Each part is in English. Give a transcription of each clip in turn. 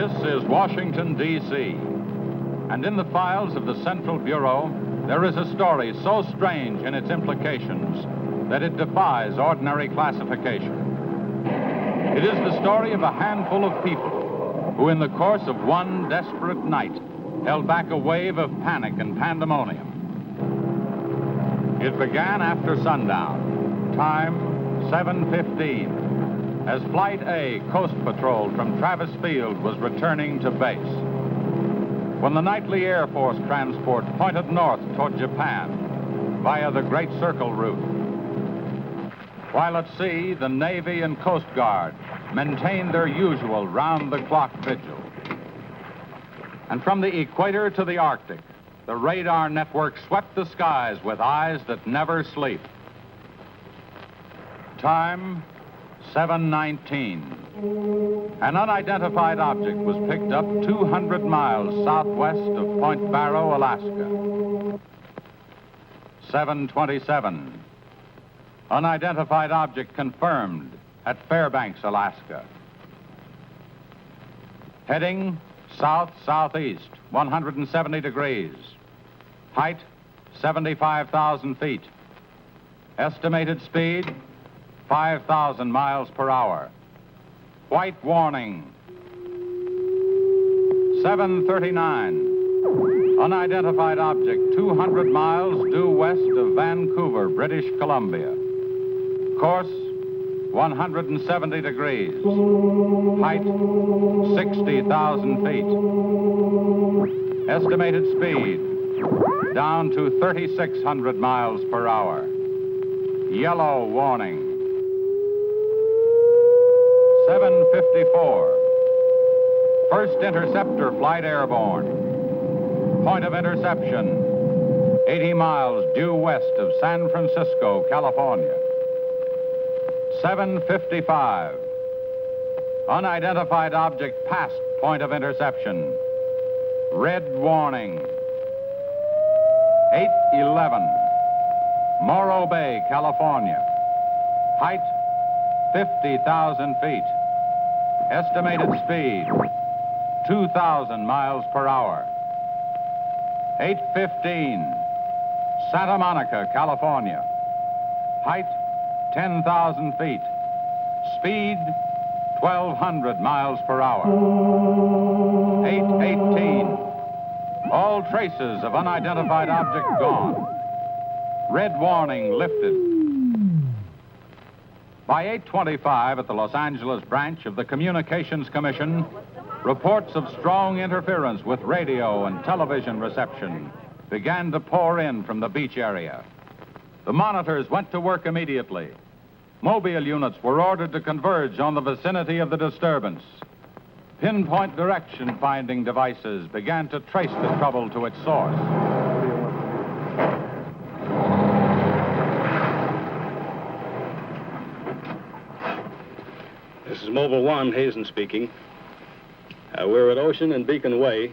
This is Washington, D.C., and in the files of the Central Bureau, there is a story so strange in its implications that it defies ordinary classification. It is the story of a handful of people who, in the course of one desperate night, held back a wave of panic and pandemonium. It began after sundown, time 7:15, as Flight A Coast Patrol from Travis Field was returning to base. When the nightly Air Force transport pointed north toward Japan via the Great Circle route. While at sea, the Navy and Coast Guard maintained their usual round-the-clock vigil. And from the equator to the Arctic, the radar network swept the skies with eyes that never sleep. Time, 7:19. An unidentified object was picked up 200 miles southwest of Point Barrow, Alaska. 7:27. Unidentified object confirmed at Fairbanks, Alaska. Heading south-southeast, 170 degrees. Height, 75,000 feet. Estimated speed, 5,000 miles per hour. White warning. 7:39. Unidentified object 200 miles due west of Vancouver, British Columbia. Course, 170 degrees. Height, 60,000 feet. Estimated speed, down to 3,600 miles per hour. Yellow warning. 7:54. First interceptor flight airborne. Point of interception, 80 miles due west of San Francisco, California. 7:55. Unidentified object past point of interception. Red warning. 8:11. Morro Bay, California. Height, 50,000 feet. Estimated speed, 2,000 miles per hour. 8:15. Santa Monica, California. Height, 10,000 feet. Speed, 1,200 miles per hour. 8:18. All traces of unidentified object gone. Red warning lifted. By 8:25 at the Los Angeles branch of the Communications Commission, reports of strong interference with radio and television reception began to pour in from the beach area. The monitors went to work immediately. Mobile units were ordered to converge on the vicinity of the disturbance. Pinpoint direction-finding devices began to trace the trouble to its source. This is Mobile 1, Hazen speaking. We're at Ocean and Beacon Way,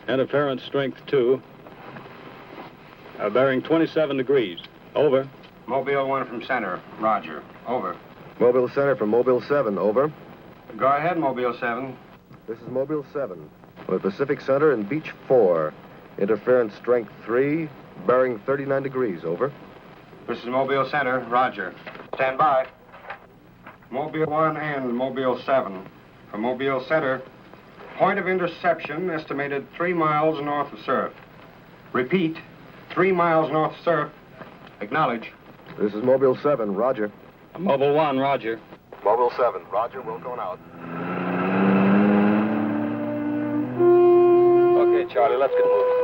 interference strength 2, bearing 27 degrees. Over. Mobile 1 from center. Roger. Over. Mobile Center from Mobile 7, over. Go ahead, Mobile 7. This is Mobile 7. We're at Pacific Center and Beach 4. Interference strength 3, bearing 39 degrees, over. This is Mobile Center. Roger. Stand by. Mobile 1 and Mobile 7. From Mobile Center, point of interception estimated 3 miles north of surf. Repeat, 3 miles north of surf. Acknowledge. This is Mobile 7, roger. Mobile 1, roger. Mobile 7, roger, we're going out. Okay, Charlie, let's get moving.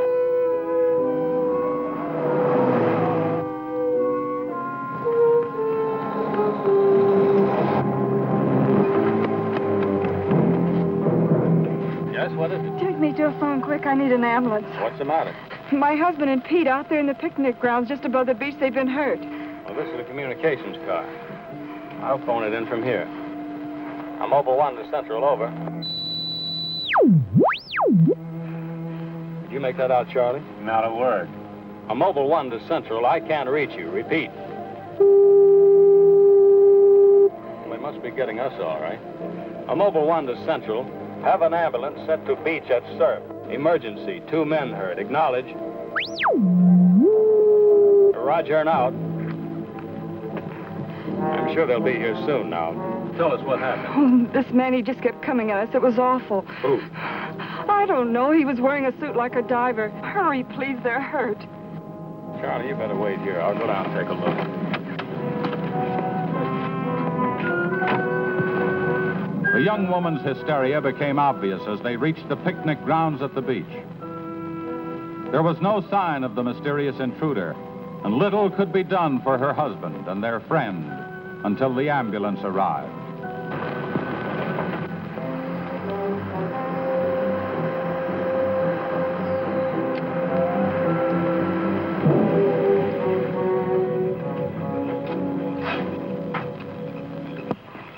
Yes, what is it? Take me to a phone quick. I need an ambulance. What's the matter? My husband and Pete out there in the picnic grounds just above the beach. They've been hurt. Well, this is the communications car. I'll phone it in from here. I'm Mobile 1 to Central, over. Did you make that out, Charlie? Not a word. I'm Mobile 1 to Central. I can't reach you. Repeat. They must be getting us all right. I'm Mobile 1 to Central. Have an ambulance sent to beach at surf. Emergency. 2 men hurt. Acknowledge. Roger and out. I'm sure they'll be here soon now. Tell us what happened. Oh, this man, he just kept coming at us. It was awful. Who? I don't know. He was wearing a suit like a diver. Hurry, please. They're hurt. Charlie, you better wait here. I'll go down and take a look. The young woman's hysteria became obvious as they reached the picnic grounds at the beach. There was no sign of the mysterious intruder, and little could be done for her husband and their friend until the ambulance arrived.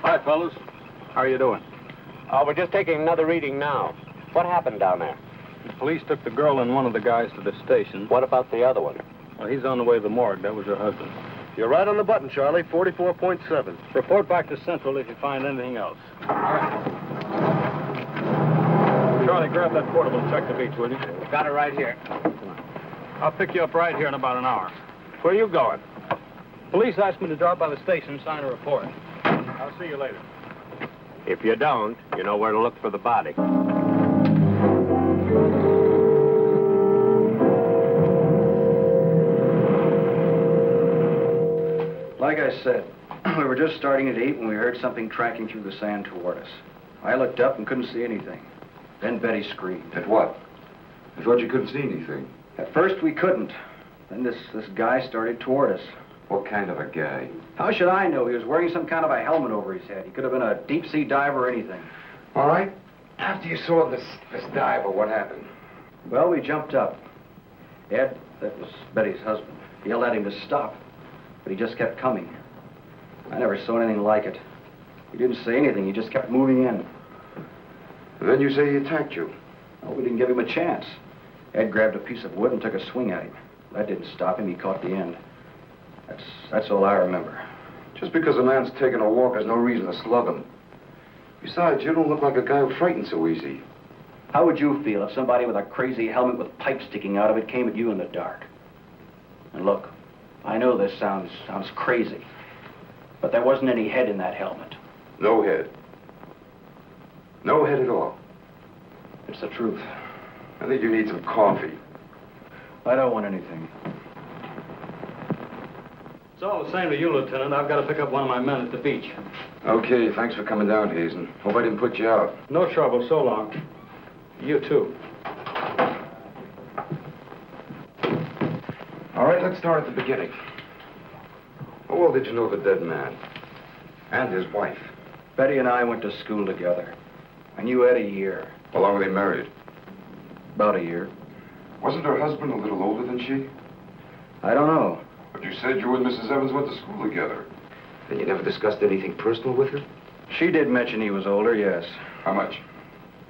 Hi, fellas. How are you doing? We're just taking another reading now. What happened down there? The police took the girl and one of the guys to the station. What about the other one? Well, he's on the way to the morgue. That was her husband. You're right on the button, Charlie. 44.7. Report back to Central if you find anything else. All right. Charlie, grab that portable and check the beach, will you? Got it right here. I'll pick you up right here in about an hour. Where are you going? Police asked me to drop by the station and sign a report. I'll see you later. If you don't, you know where to look for the body. Like I said, we were just starting to eat when we heard something tracking through the sand toward us. I looked up and couldn't see anything. Then Betty screamed. At what? I thought you couldn't see anything. At first we couldn't. Then this guy started toward us. What kind of a guy? How should I know? He was wearing some kind of a helmet over his head. He could have been a deep-sea diver or anything. All right. After you saw this diver, what happened? Well, we jumped up. Ed, that was Betty's husband, yelled at him to stop. But he just kept coming. I never saw anything like it. He didn't say anything. He just kept moving in. And then you say he attacked you. Well, we didn't give him a chance. Ed grabbed a piece of wood and took a swing at him. That didn't stop him. He caught the end. That's all I remember. Just because a man's taking a walk, there's no reason to slug him. Besides, you don't look like a guy who frightens so easy. How would you feel if somebody with a crazy helmet with pipes sticking out of it came at you in the dark? And look, I know this sounds crazy, but there wasn't any head in that helmet. No head. No head at all. It's the truth. I think you need some coffee. I don't want anything. It's all the same to you, Lieutenant. I've got to pick up one of my men at the beach. Okay, thanks for coming down, Hazen. Hope I didn't put you out. No trouble. So long. You too. All right, let's start at the beginning. How well did you know the dead man? And his wife? Betty and I went to school together. I knew Ed a year. How long were they married? About a year. Wasn't her husband a little older than she? I don't know. But you said you and Mrs. Evans went to school together. Then you never discussed anything personal with her? She did mention he was older, yes. How much?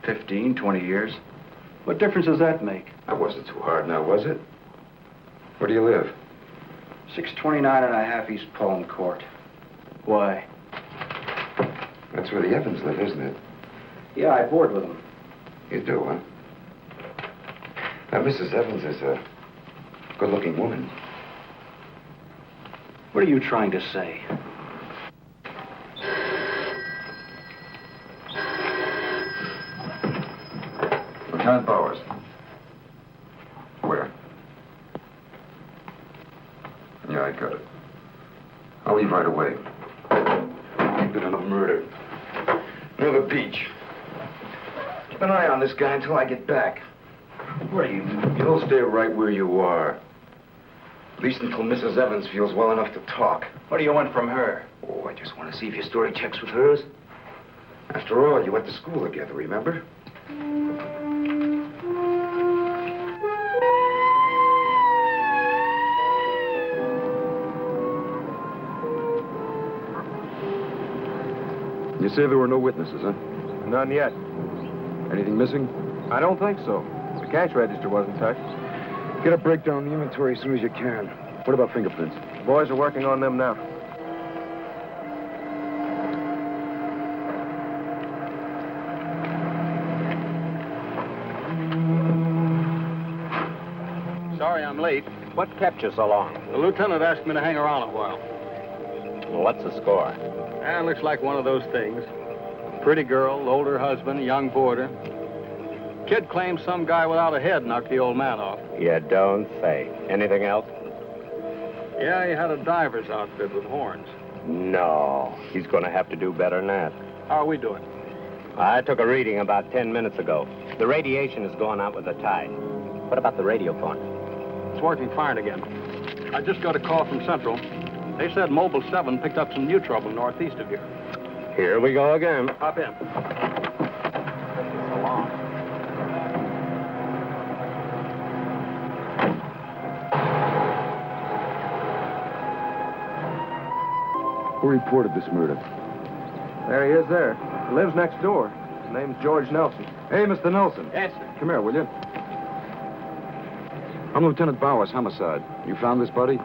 15, 20 years. What difference does that make? That wasn't too hard now, was it? Where do you live? 629 and a half East Palm Court. Why? That's where the Evans live, isn't it? Yeah, I board with them. You do, huh? Now, Mrs. Evans is a good-looking woman. What are you trying to say? Lieutenant Bowers. Where? Yeah, I got it. I'll leave right away. Been on a murder. Near the beach. Keep an eye on this guy until I get back. What are you? You'll stay right where you are. At least until Mrs. Evans feels well enough to talk. What do you want from her? Oh, I just want to see if your story checks with hers. After all, you went to school together, remember? You say there were no witnesses, huh? None yet. Anything missing? I don't think so. The cash register wasn't touched. Get a breakdown of the inventory as soon as you can. What about fingerprints? The boys are working on them now. late. What kept you so long? The lieutenant asked me to hang around a while. Well, what's the score? Looks like one of those things. Pretty girl, older husband, young boarder. Kid claims some guy without a head knocked the old man off. You don't say. Anything else? Yeah, he had a diver's outfit with horns. No. He's going to have to do better than that. How are we doing? I took a reading about 10 minutes ago. The radiation is going out with the tide. What about the radio phone? It's working fine again. I just got a call from Central. They said Mobile 7 picked up some new trouble northeast of here. Here we go again. Hop in. So long. Who reported this murder? There he is there. He lives next door. His name's George Nelson. Hey, Mr. Nelson. Yes, sir. Come here, will you? I'm Lieutenant Bowers, homicide. You found this buddy?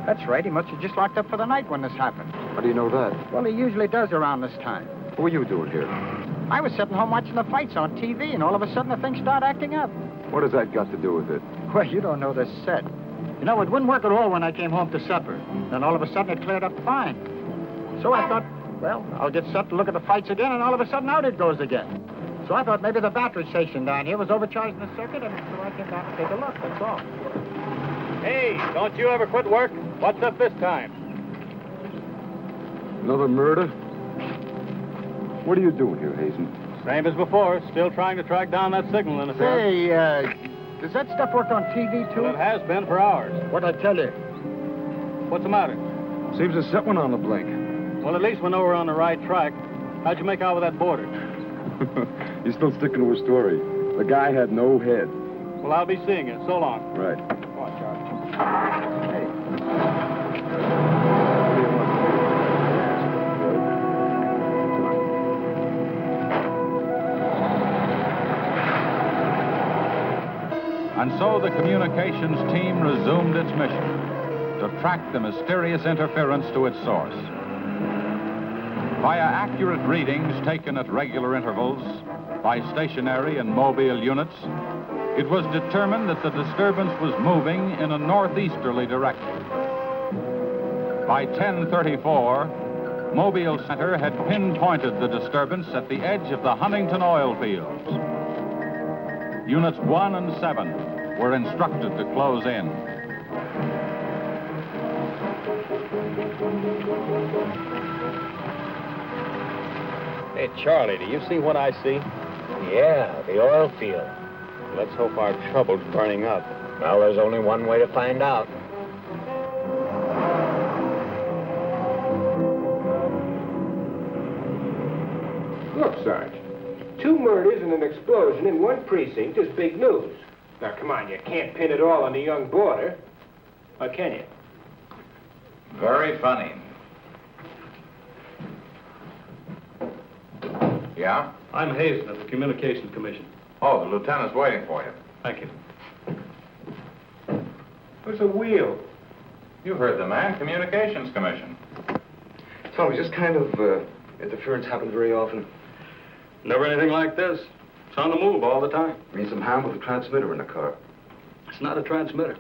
That's right. He must have just locked up for the night when this happened. How do you know that? Well, he usually does around this time. What were you doing here? I was sitting home watching the fights on TV, and all of a sudden the thing started acting up. What has that got to do with it? Well, you don't know this set. You know, it wouldn't work at all when I came home to supper. Then all of a sudden it cleared up fine. So I thought, well, I'll get set to look at the fights again, and all of a sudden out it goes again. So I thought maybe the battery station down here was overcharging the circuit, and so I came down to take a look, that's all. Hey, don't you ever quit work? What's up this time? Another murder? What are you doing here, Hazen? Same as before. Still trying to track down that signal interference. Say, does that stuff work on TV, too? Well, it has been for hours. What'd I tell you? What's the matter? Seems to set one on the blink. Well, at least we know we're on the right track. How'd you make out with that boarder? He's still sticking to his story. The guy had no head. Well, I'll be seeing you. So long. Right. Come on, Charlie. Hey. And so the communications team resumed its mission to track the mysterious interference to its source. Via accurate readings taken at regular intervals by stationary and mobile units, it was determined that the disturbance was moving in a northeasterly direction. By 10:34, Mobile Center had pinpointed the disturbance at the edge of the Huntington oil fields. Units 1 and 7 were instructed to close in. Hey, Charlie, do you see what I see? Yeah, the oil field. Let's hope our trouble's burning up. Well, there's only one way to find out. Look, Sarge. 2 murders and an explosion in one precinct is big news. Now, come on, you can't pin it all on the young boarder. Or can you? Very funny. Yeah? I'm Hazen of the Communications Commission. Oh, the lieutenant's waiting for you. Thank you. What's a wheel? You heard the man, Communications Commission. Tell me, this kind of interference happens very often? Never anything like this. It's on the move all the time. I mean, some harm with the transmitter in the car. It's not a transmitter.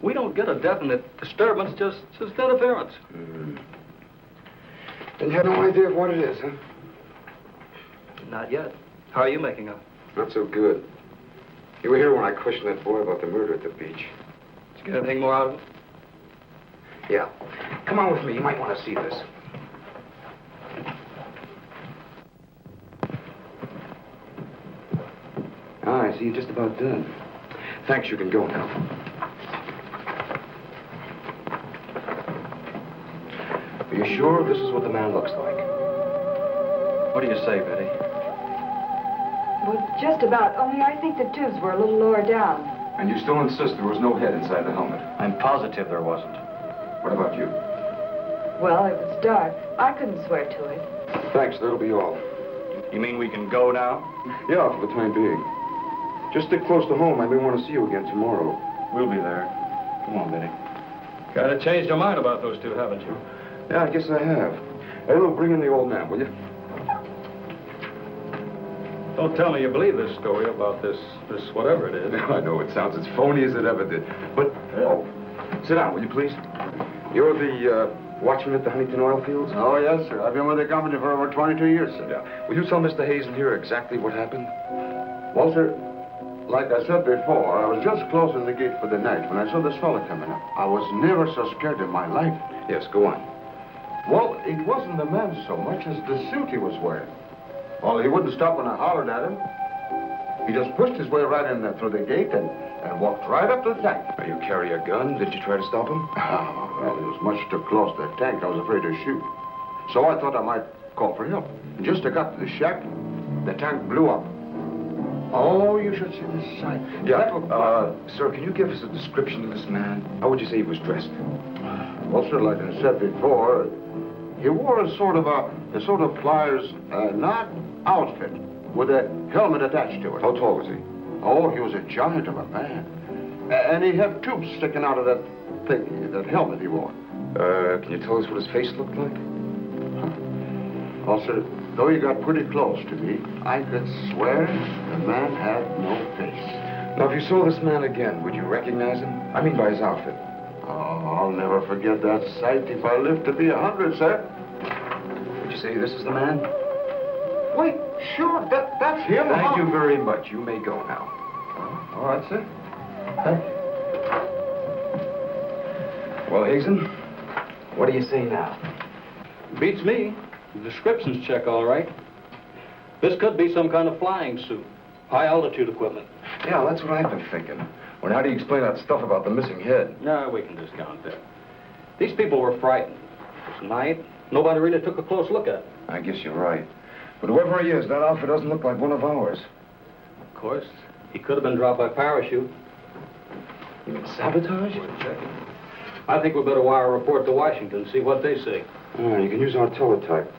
We don't get a definite disturbance, just interference. And you have no idea of what it is, huh? Not yet. How are you making out? Not so good. You were here when I questioned that boy about the murder at the beach. Did you get anything more out of it? Yeah. Come on with me. You might want to see this. I see you're just about done. Thanks, you can go now. Are you sure this is what the man looks like? What do you say, Betty? Well, just about, only I think the tubes were a little lower down. And you still insist there was no head inside the helmet? I'm positive there wasn't. What about you? Well, it was dark. I couldn't swear to it. Thanks, that'll be all. You mean we can go now? Yeah, for the time being. Just stick close to home. I may want to see you again tomorrow. We'll be there. Come on, Betty. Kind of changed your mind about those two, haven't you? Yeah, I guess I have. Hey, look, bring in the old man, will you? Don't tell me you believe this story about this whatever it is. I know it sounds as phony as it ever did. But, oh, sit down, will you please? You're the watchman at the Huntington oil fields? Oh, yes, sir. I've been with the company for over 22 years, sir. Yeah. Will you tell Mr. Hazen here exactly what happened? Well, sir, like I said before, I was just closing the gate for the night when I saw this fella coming up. I was never so scared in my life. Yes, go on. Well, it wasn't the man so much as the suit he was wearing. Well, he wouldn't stop when I hollered at him. He just pushed his way right in there through the gate and walked right up to the tank. Now, you carry a gun. Did you try to stop him? Oh, well, he was much too close to the tank. I was afraid to shoot. So I thought I might call for help. And just as I got to the shack, the tank blew up. Oh, you should see the sight. Yeah, sir, can you give us a description of this man? How would you say he was dressed? Well, sir, like I said before, he wore a sort of pliers, not outfit, with a helmet attached to it. How tall was he? Oh, he was a giant of a man. And he had tubes sticking out of that thing, that helmet he wore. Can you tell us what his face looked like? Well, sir, though he got pretty close to me, I could swear the man had no face. Now, if you saw this man again, would you recognize him? I mean by his outfit. Oh, I'll never forget that sight if I live to be 100, sir. Would you say this is the man? Wait, sure, that's him. Thank you very much. You may go now. All right, sir. Thank you. Well, Hazen, what do you say now? Beats me. The descriptions check all right. This could be some kind of flying suit. High altitude equipment. Yeah, that's what I've been thinking. Well, how do you explain that stuff about the missing head? No, we can discount that. These people were frightened. It's night. Nobody really took a close look at it. I guess you're right. But whoever he is, that outfit doesn't look like one of ours. Of course, he could have been dropped by parachute. You mean sabotage? We're checking. I think we better wire a report to Washington and see what they say. Oh, you can use our teletype.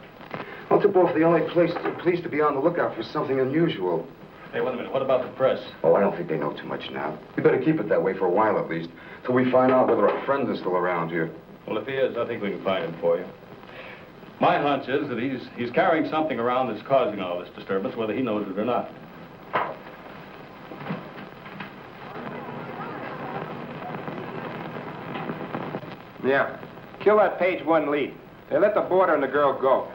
I'll tip off the LA police to be on the lookout for something unusual. Hey, wait a minute. What about the press? Oh, I don't think they know too much now. We better keep it that way for a while at least, till we find out whether our friend is still around here. Well, if he is, I think we can find him for you. My hunch is that he's carrying something around that's causing all this disturbance, whether he knows it or not. Yeah. Kill that page one lead. They let the boarder and the girl go.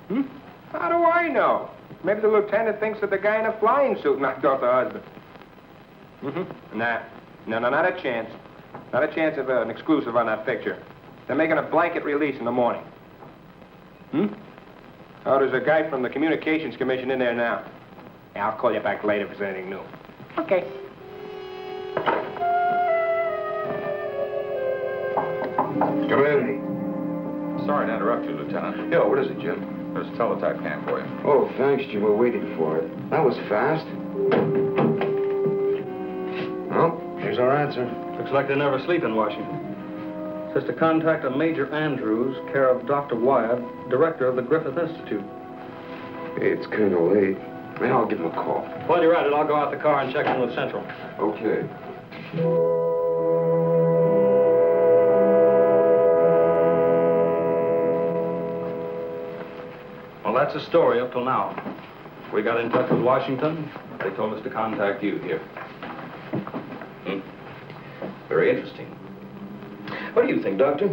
Hmm? How do I know? Maybe the lieutenant thinks that the guy in a flying suit knocked off the husband. Mm-hmm. Nah. No, not a chance. Not a chance of an exclusive on that picture. They're making a blanket release in the morning. Hmm? Oh, there's a guy from the Communications Commission in there now. Yeah, I'll call you back later if there's anything new. Okay. Come in. Sorry to interrupt you, Lieutenant. Yeah, what is it, Jim? There's a teletype cam for you. Oh, thanks, Jim. We're waiting for it. That was fast. Well, here's our answer. Looks like they never sleep in Washington. Says to contact a Major Andrews, care of Dr. Wyatt, director of the Griffith Institute. Hey, it's kind of late. Man, I'll give him a call. While you're at it, I'll go out the car and check in with Central. Okay. Well, that's the story up till now. We got in touch with Washington. They told us to contact you here. Very interesting. What do you think, Doctor?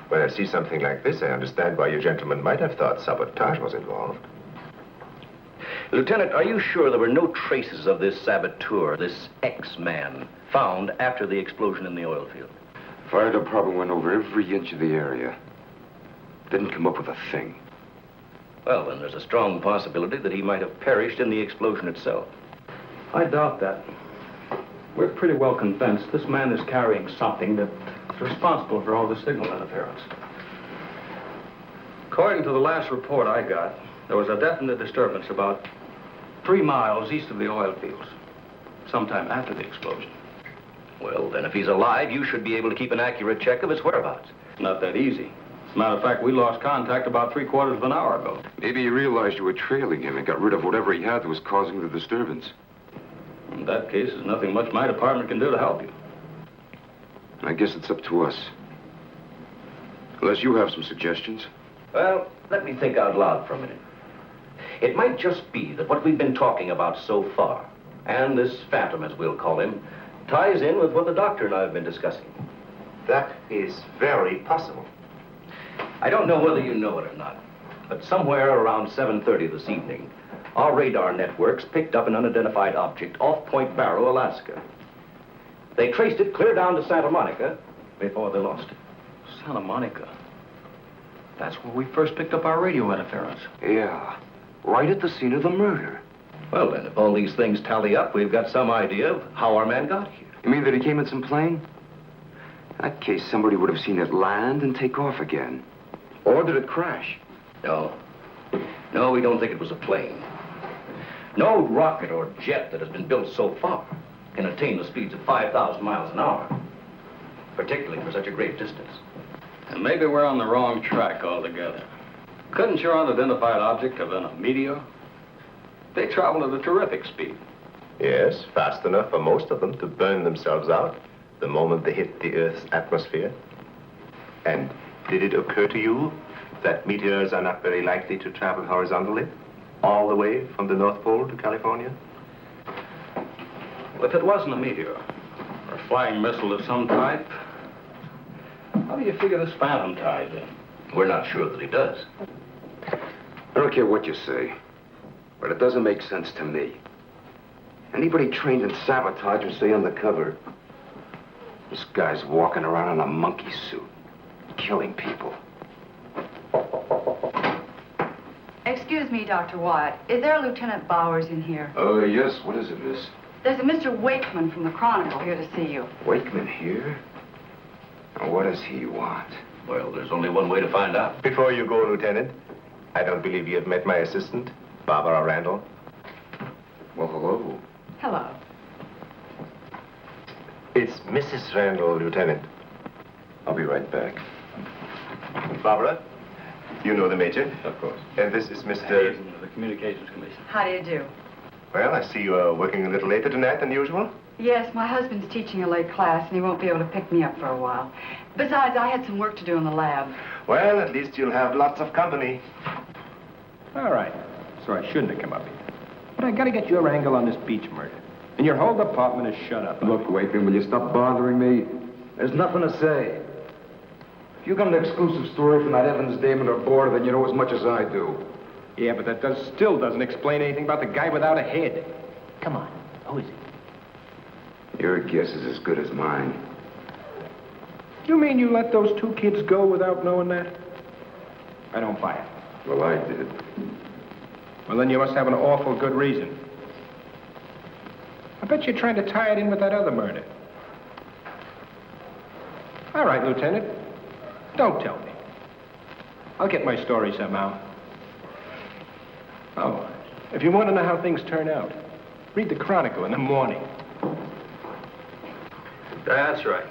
When I see something like this, I understand why you gentlemen might have thought sabotage was involved. Lieutenant, are you sure there were no traces of this saboteur, this X-man, found after the explosion in the oil field? Fire department went over every inch of the area. Didn't come up with a thing. Well, then there's a strong possibility that he might have perished in the explosion itself. I doubt that. We're pretty well convinced this man is carrying something that's responsible for all the signal interference. According to the last report I got, there was a definite disturbance about 3 miles east of the oil fields, sometime after the explosion. Well, then if he's alive, you should be able to keep an accurate check of his whereabouts. Not that easy. As a matter of fact, we lost contact about 3/4 of an hour ago. Maybe you realized you were trailing him and got rid of whatever he had that was causing the disturbance. In that case, there's nothing much my department can do to help you. I guess it's up to us. Unless you have some suggestions. Well, let me think out loud for a minute. It might just be that what we've been talking about so far, and this phantom, as we'll call him, ties in with what the doctor and I have been discussing. That is very possible. I don't know whether you know it or not, but somewhere around 7:30 this evening, our radar networks picked up an unidentified object off Point Barrow, Alaska. They traced it clear down to Santa Monica before they lost it. Santa Monica. That's where we first picked up our radio interference. Yeah, right at the scene of the murder. Well, then, if all these things tally up, we've got some idea of how our man got here. You mean that he came in some plane? In that case, somebody would have seen it land and take off again. Or did it crash? No. No, we don't think it was a plane. No rocket or jet that has been built so far can attain the speeds of 5,000 miles an hour, particularly for such a great distance. And maybe we're on the wrong track altogether. Couldn't your unidentified object have been a meteor? They travel at a terrific speed. Yes, fast enough for most of them to burn themselves out the moment they hit the Earth's atmosphere. And did it occur to you that meteors are not very likely to travel horizontally, all the way from the North Pole to California? Well, if it wasn't a meteor, or a flying missile of some type, how do you figure this phantom ties in? We're not sure that he does. I don't care what you say, but it doesn't make sense to me. Anybody trained in sabotage would stay undercover. This guy's walking around in a monkey suit, killing people. Excuse me, Dr. Wyatt. Is there a Lieutenant Bowers in here? Oh, yes. What is it, miss? There's a Mr. Wakeman from the Chronicle here to see you. Wakeman here? And what does he want? Well, there's only one way to find out. Before you go, Lieutenant, I don't believe you have met my assistant, Barbara Randall. Well, hello. Hello. It's Mrs. Randall, Lieutenant. I'll be right back. Barbara, you know the Major. Of course. And this is Mr. Hayes, the Communications Commission. How do you do? Well, I see you are working a little later tonight than usual. Yes, my husband's teaching a late class, and he won't be able to pick me up for a while. Besides, I had some work to do in the lab. Well, at least you'll have lots of company. All right. So I shouldn't have come up here. But I gotta get your angle on this beach murder. And your whole department is shut up. Look, Wakeman, will you stop bothering me? There's nothing to say. If you got an exclusive story from that Evans Damon or Board, then you know as much as I do. Yeah, but that still doesn't explain anything about the guy without a head. Come on. Who is he? Your guess is as good as mine. You mean you let those two kids go without knowing that? I don't buy it. Well, I did. Well, then you must have an awful good reason. I bet you're trying to tie it in with that other murder. All right, Lieutenant. Don't tell me. I'll get my story somehow. Oh, if you want to know how things turn out, read the Chronicle in the morning. That's right.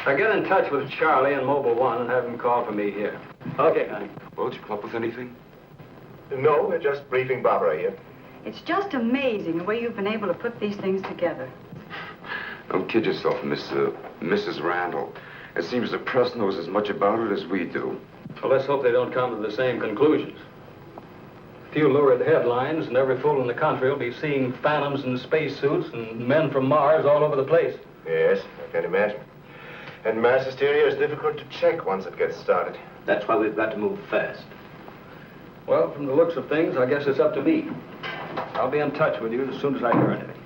Now get in touch with Charlie in Mobile 1 and have him call for me here. Okay, honey. Well, did you come up with anything? No, we're just briefing Barbara here. It's just amazing the way you've been able to put these things together. Don't kid yourself, Mrs. Randall. It seems the press knows as much about it as we do. Well, let's hope they don't come to the same conclusions. A few lurid headlines, and every fool in the country will be seeing phantoms in spacesuits and men from Mars all over the place. Yes, I can imagine. And mass hysteria is difficult to check once it gets started. That's why we've got to move fast. Well, from the looks of things, I guess it's up to me. I'll be in touch with you as soon as I hear anything.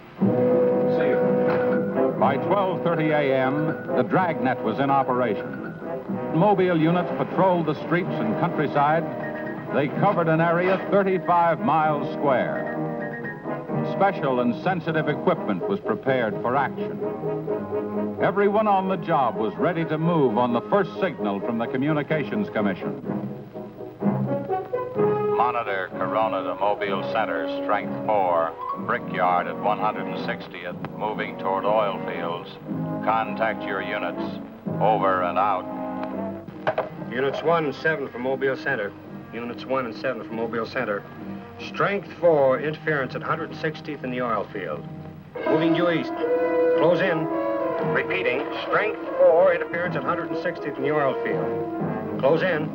See you. By 12:30 a.m., the dragnet was in operation. Mobile units patrolled the streets and countryside. They covered an area 35 miles square. Special and sensitive equipment was prepared for action. Everyone on the job was ready to move on the first signal from the Communications Commission. Monitor Corona to Mobile Center, strength 4, brickyard at 160th, moving toward oil fields. Contact your units. Over and out. Units 1 and 7 from Mobile Center. Units 1 and 7 from Mobile Center. Strength 4, interference at 160th in the oil field. Moving due east. Close in. Repeating, strength 4, interference at 160th in the oil field. Close in.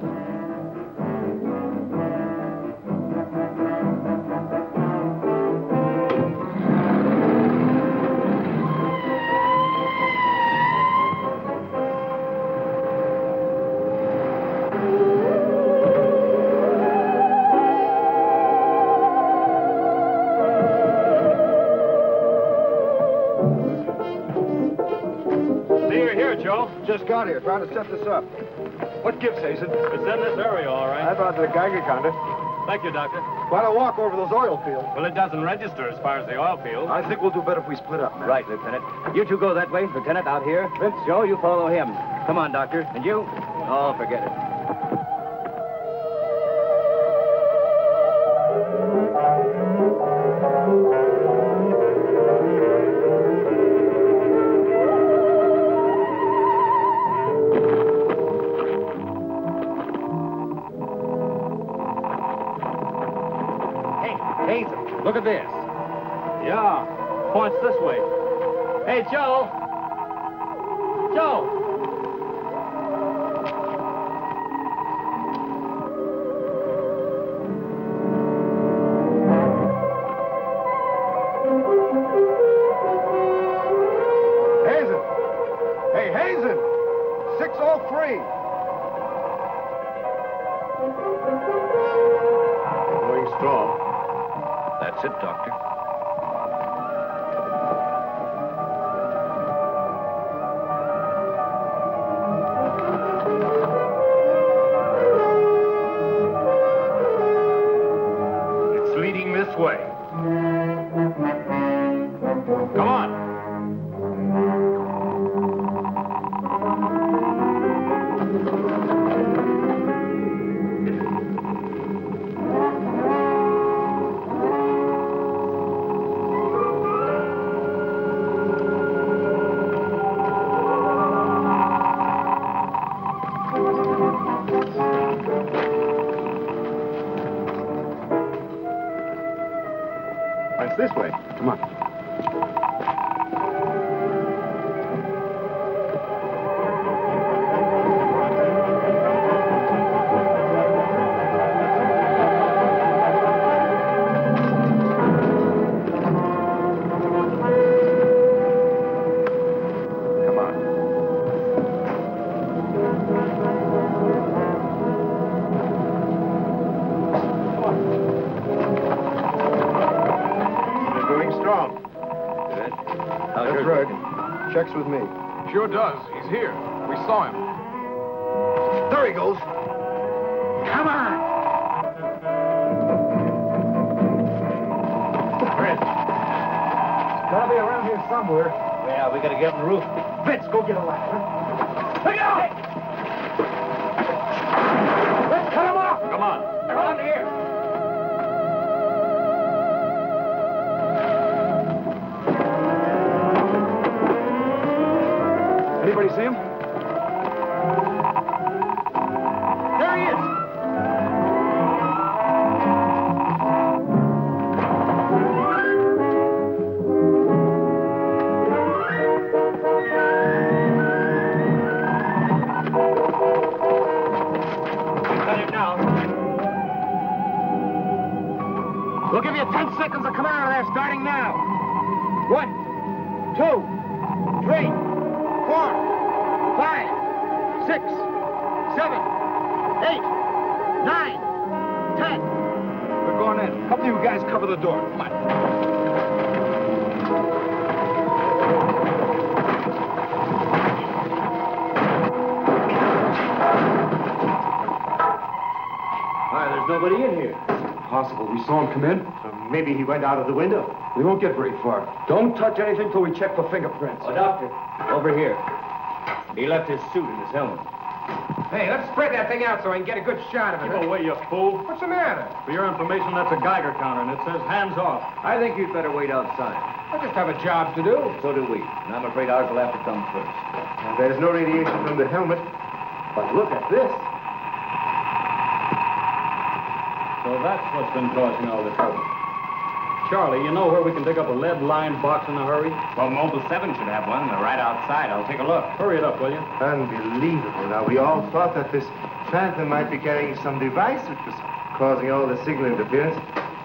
Just got here, trying to set this up. What gives, Hazen? It's in this area, all right. I brought the Geiger counter. Thank you, Doctor. Why don't walk over those oil fields? Well, it doesn't register as far as the oil field. I think we'll do better if we split up, man. Right, Lieutenant. You two go that way. Lieutenant, out here. Vince, Joe, you follow him. Come on, Doctor. And you? Oh, forget it. Look at this. Yeah, points this way. Hey, Joe! Joe! Hazen! Hey, Hazen! 603! Going strong. That's it, Doctor. It's leading this way. Come on. It's this way. Come on. Checks with me. Sure does. He's here. We saw him. There he goes. Come on! Fred. It's gotta be around here somewhere. Yeah, we gotta get on the roof. Vince, go get a ladder. Look out! Let's cut him off! Come on. Around here. Anybody see him? There he is! Got him now. We'll give you 10 seconds to come out of there, starting now. 1, 2, 3, 4, 5, 6, 7, 8, 9, 10. We're going in. Help you guys cover the door. Come on. Why, there's nobody in here. Possible. We saw him come in. Maybe he went out of the window. We won't get very far. Don't touch anything till we check for fingerprints. Oh, Doctor, over here. He left his suit and his helmet. Hey, let's spread that thing out so I can get a good shot of it. Keep away, you fool. What's the matter? For your information, that's a Geiger counter, and it says hands off. I think you'd better wait outside. I just have a job to do. So do we. And I'm afraid ours will have to come first. Now, there's no radiation from the helmet. But look at this. So that's what's been causing all the trouble. Charlie, you know where we can dig up a lead-lined box in a hurry? Well, Mobile 7 should have one. They're right outside. I'll take a look. Hurry it up, will you? Unbelievable. Now, we all thought that this phantom might be carrying some device which was causing all the signal interference.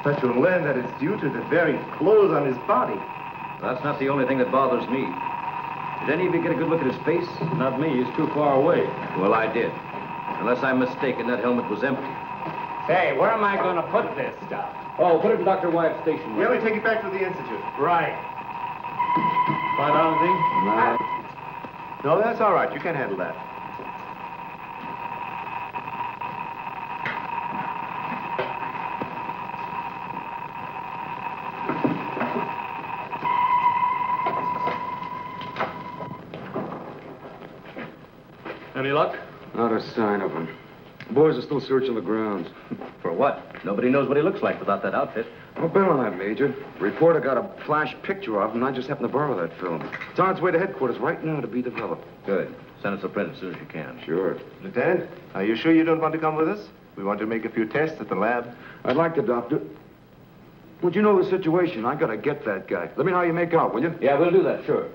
But you'll learn that it's due to the very clothes on his body. That's not the only thing that bothers me. Did any of you get a good look at his face? Not me. He's too far away. Well, I did. Unless I'm mistaken, that helmet was empty. Say, where am I going to put this stuff? Oh, put it in Dr. Wyatt's station. Yeah, we take it back to the Institute. Right. Find out anything? No, that's all right. You can handle that. Any luck? Not a sign of him. The boys are still searching the grounds. For what? Nobody knows what he looks like without that outfit. I'll bet on that, Major. The reporter got a flash picture of him, and I just happened to borrow that film. It's on its way to headquarters right now to be developed. Good. Send us a print as soon as you can. Sure. Lieutenant, are you sure you don't want to come with us? We want to make a few tests at the lab. I'd like to, Doctor. Would you know the situation? I gotta get that guy. Let me know how you make out, will you? Yeah, we'll do that, sure.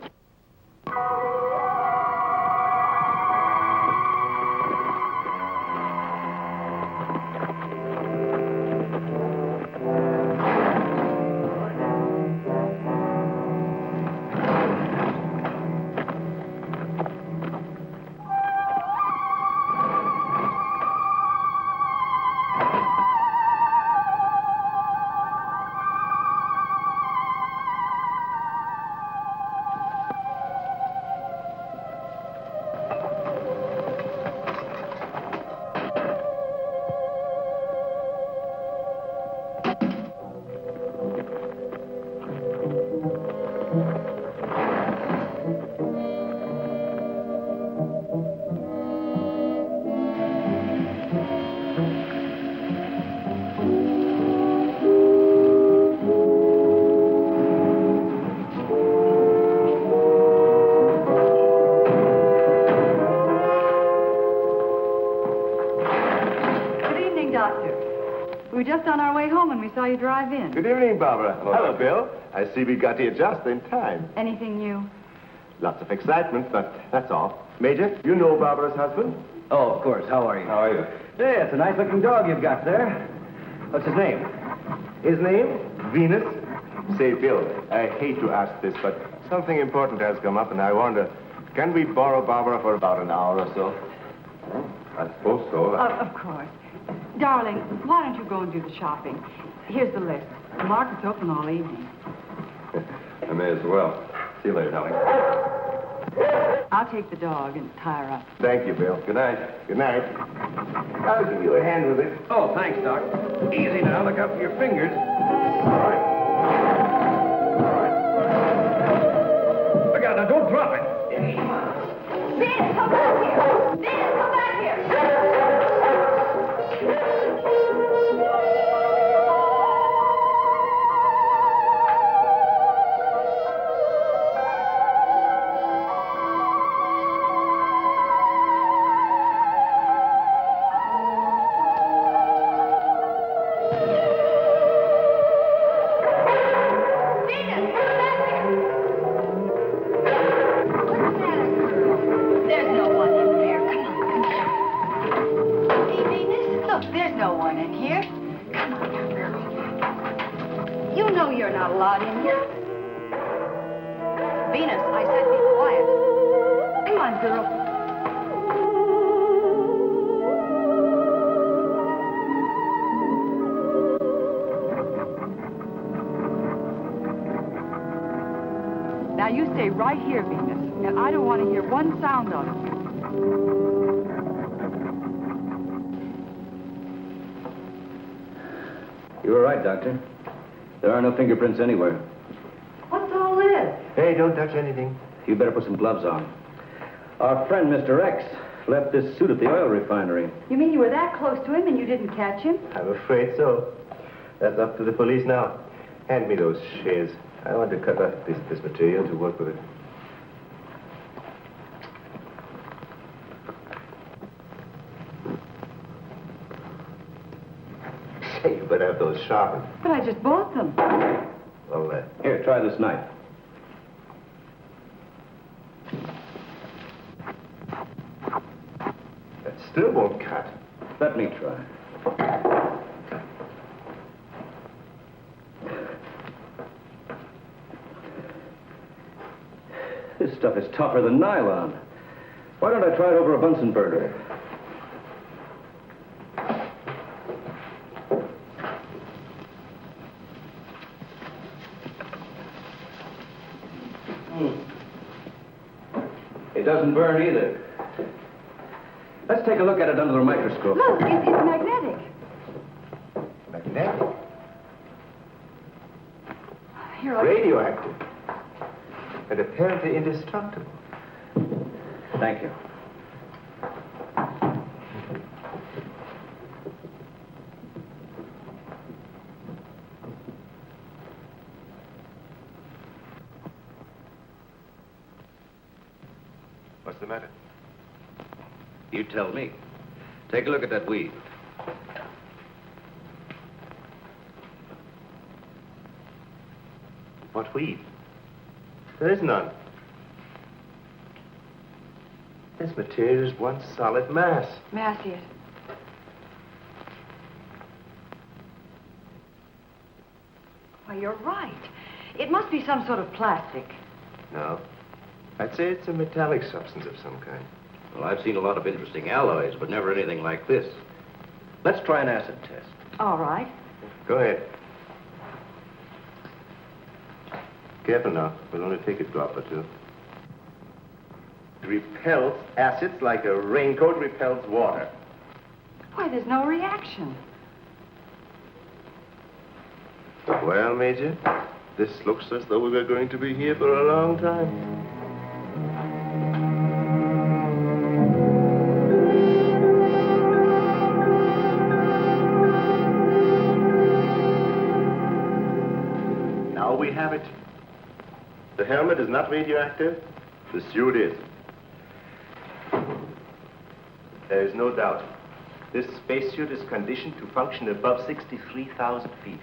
Just on our way home and we saw you drive in. Good evening, Barbara. Hello, Bill. I see we got here just in time. Anything new? Lots of excitement, but that's all. Major, you know Barbara's husband? Oh, of course. How are you? How are you? Hey, it's a nice-looking dog you've got there. What's his name? His name? Venus. Say, Bill, I hate to ask this, but something important has come up, and I wonder, can we borrow Barbara for about an hour or so? I suppose so. Of course. Darling, why don't you go and do the shopping? Here's the list. The market's open all evening. I may as well. See you later, darling. I'll take the dog and tie her up. Thank you, Bill. Good night. Good night. I'll give you a hand with it. Oh, thanks, Doc. Easy now. Look out for your fingers. All right. Look out now. Don't drop it. Vince, come back here! Vince, come back here! Now, you stay right here, Venus, and I don't want to hear one sound of it. You were right, Doctor. There are no fingerprints anywhere. What's all this? Hey, don't touch anything. You better put some gloves on. Our friend, Mr. X, left this suit at the oil refinery. You mean you were that close to him and you didn't catch him? I'm afraid so. That's up to the police now. Hand me those shears. I want to cut up this material to work with it. Say, you better have those sharpened. But I just bought them. Well, Here, try this knife. that still won't cut. Let me try. This stuff is tougher than nylon. Why don't I try it over a Bunsen burner? burn either. Let's take a look at it under the microscope. Look, it's magnetic. Magnetic? Here, Radioactive. And apparently indestructible. Thank you. What's the matter? You tell me. Take a look at that weed. What weed? There is none. This material is one solid mass. May I see it? Why, you're right. It must be some sort of plastic. No. I'd say it's a metallic substance of some kind. Well, I've seen a lot of interesting alloys, but never anything like this. Let's try an acid test. All right. Go ahead. Careful now. We'll only take a drop or two. It repels acids like a raincoat repels water. Why, there's no reaction. Well, Major, this looks as though we were going to be here for a long time. Now we have it. The helmet is not radioactive. The suit is. There is no doubt. This spacesuit is conditioned to function above 63,000 feet,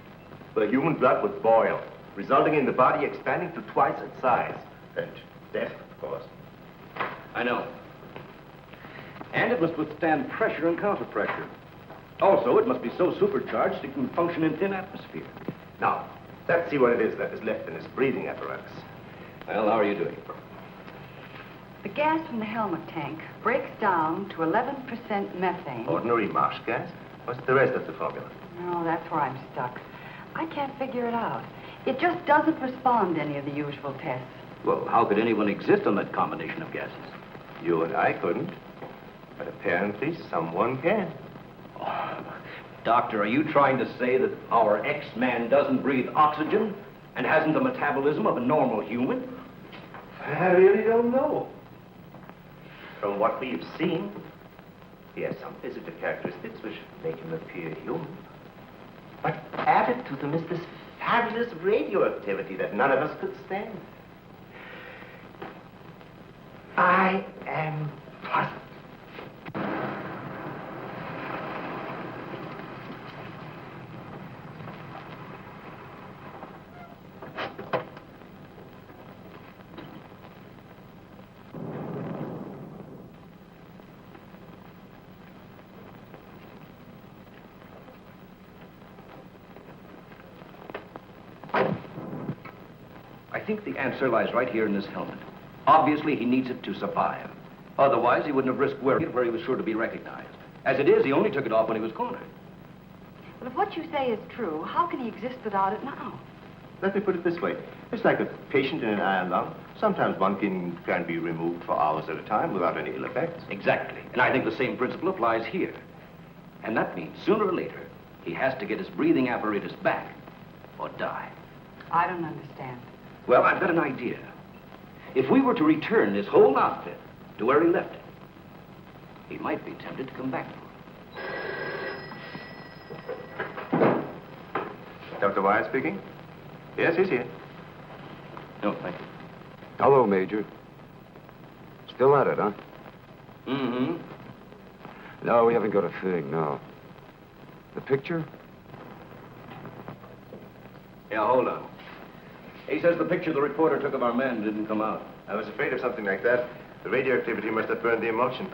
where human blood would boil, resulting in the body expanding to twice its size. And death, of course. I know. And it must withstand pressure and counterpressure. Also, it must be so supercharged it can function in thin atmosphere. Now, let's see what it is that is left in this breathing apparatus. Well, how are you doing? The gas from the helmet tank breaks down to 11% methane. Ordinary marsh gas? What's the rest of the formula? No, that's where I'm stuck. I can't figure it out. It just doesn't respond to any of the usual tests. Well, how could anyone exist on that combination of gases? You and I couldn't. But apparently someone can. Oh, Doctor, are you trying to say that our X-Man doesn't breathe oxygen and hasn't the metabolism of a normal human? I really don't know. From what we've seen, he has some physical characteristics which make him appear human. But added to them is this fabulous radioactivity that none of us could stand. I am puzzled. I think the answer lies right here in this helmet. Obviously, he needs it to survive. Otherwise, he wouldn't have risked wearing it where he was sure to be recognized. As it is, he only took it off when he was cornered. Well, if what you say is true, how can he exist without it now? Let me put it this way. It's like a patient in an iron lung. Sometimes one can be removed for hours at a time without any ill effects. Exactly. And I think the same principle applies here. And that means sooner or later, he has to get his breathing apparatus back or die. I don't understand. Well, I've got an idea. If we were to return this whole outfit to where he left it, he might be tempted to come back for it. Dr. Wyatt speaking? Yes, he's here. No, thank you. Hello, Major. Still at it, huh? Mm-hmm. No, we haven't got a thing, no. The picture? Yeah, hold on. He says the picture the reporter took of our men didn't come out. I was afraid of something like that. The radioactivity must have burned the emulsion.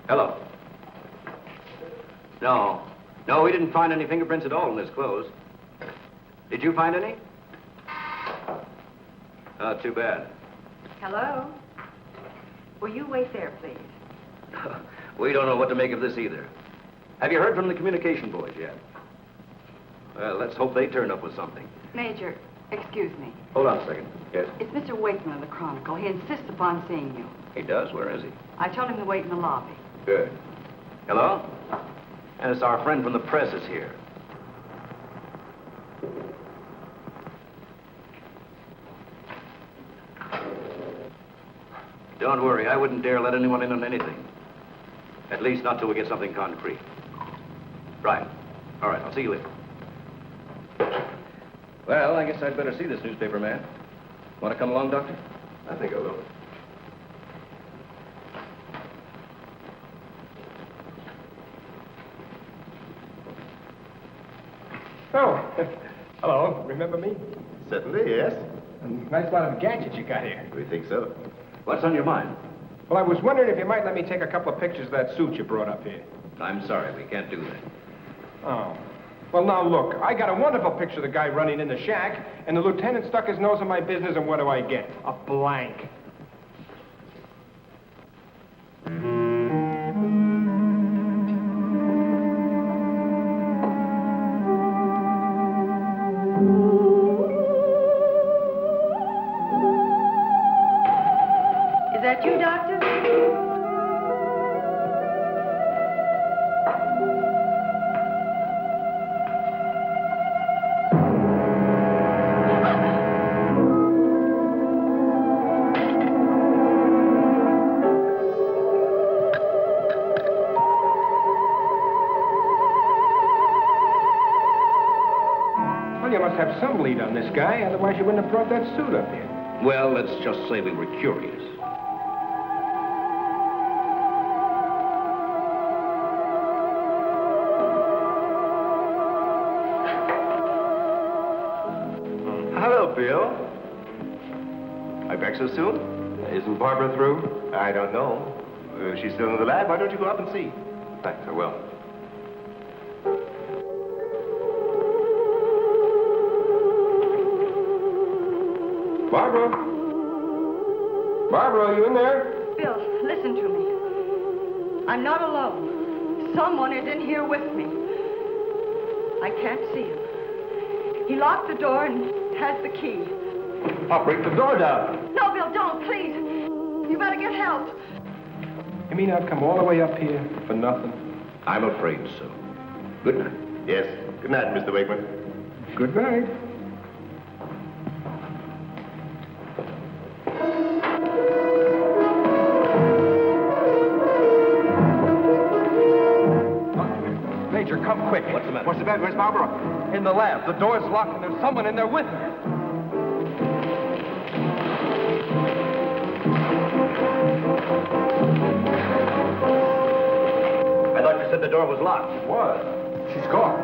Hello. No. No, we didn't find any fingerprints at all in his clothes. Did you find any? Oh, too bad. Hello? Will you wait there, please? We don't know what to make of this either. Have you heard from the communication boys yet? Well, let's hope they turn up with something. Major, excuse me. Hold on a second. Yes? It's Mr. Wakeman of the Chronicle. He insists upon seeing you. He does? Where is he? I told him to wait in the lobby. Good. Hello? And it's our friend from the press is here. Don't worry, I wouldn't dare let anyone in on anything. At least not till we get something concrete. Right. All right, I'll see you later. Well, I guess I'd better see this newspaper man. Want to come along, Doctor? I think I will. Oh, hello. Remember me? Certainly, yes. A nice lot of gadgets you got here. We think so. What's on your mind? Well, I was wondering if you might let me take a couple of pictures of that suit you brought up here. I'm sorry, we can't do that. Oh. Well, now, look, I got a wonderful picture of the guy running in the shack, and the lieutenant stuck his nose in my business, and what do I get? A blank. Is that you, Doctor? Well, you must have some lead on this guy, otherwise you wouldn't have brought that suit up here. Well, let's just say we were curious. Hello, Bill. Are you back so soon? Isn't Barbara through? I don't know. She's still in the lab. Why don't you go up and see? Thanks, I will. Barbara? Barbara, are you in there? Bill, listen to me. I'm not alone. Someone is in here with me. I can't see him. He locked the door and has the key. I'll break the door down. No, Bill, don't, please. You better get help. You mean I've come all the way up here for nothing? I'm afraid so. Good night. Yes. Good night, Mr. Wakeman. Good night. Major, come quick. What's the matter? What's the matter? Where's Barbara? In the lab. The door's locked and there's someone in there with her. I thought you said the door was locked. It was. She's gone.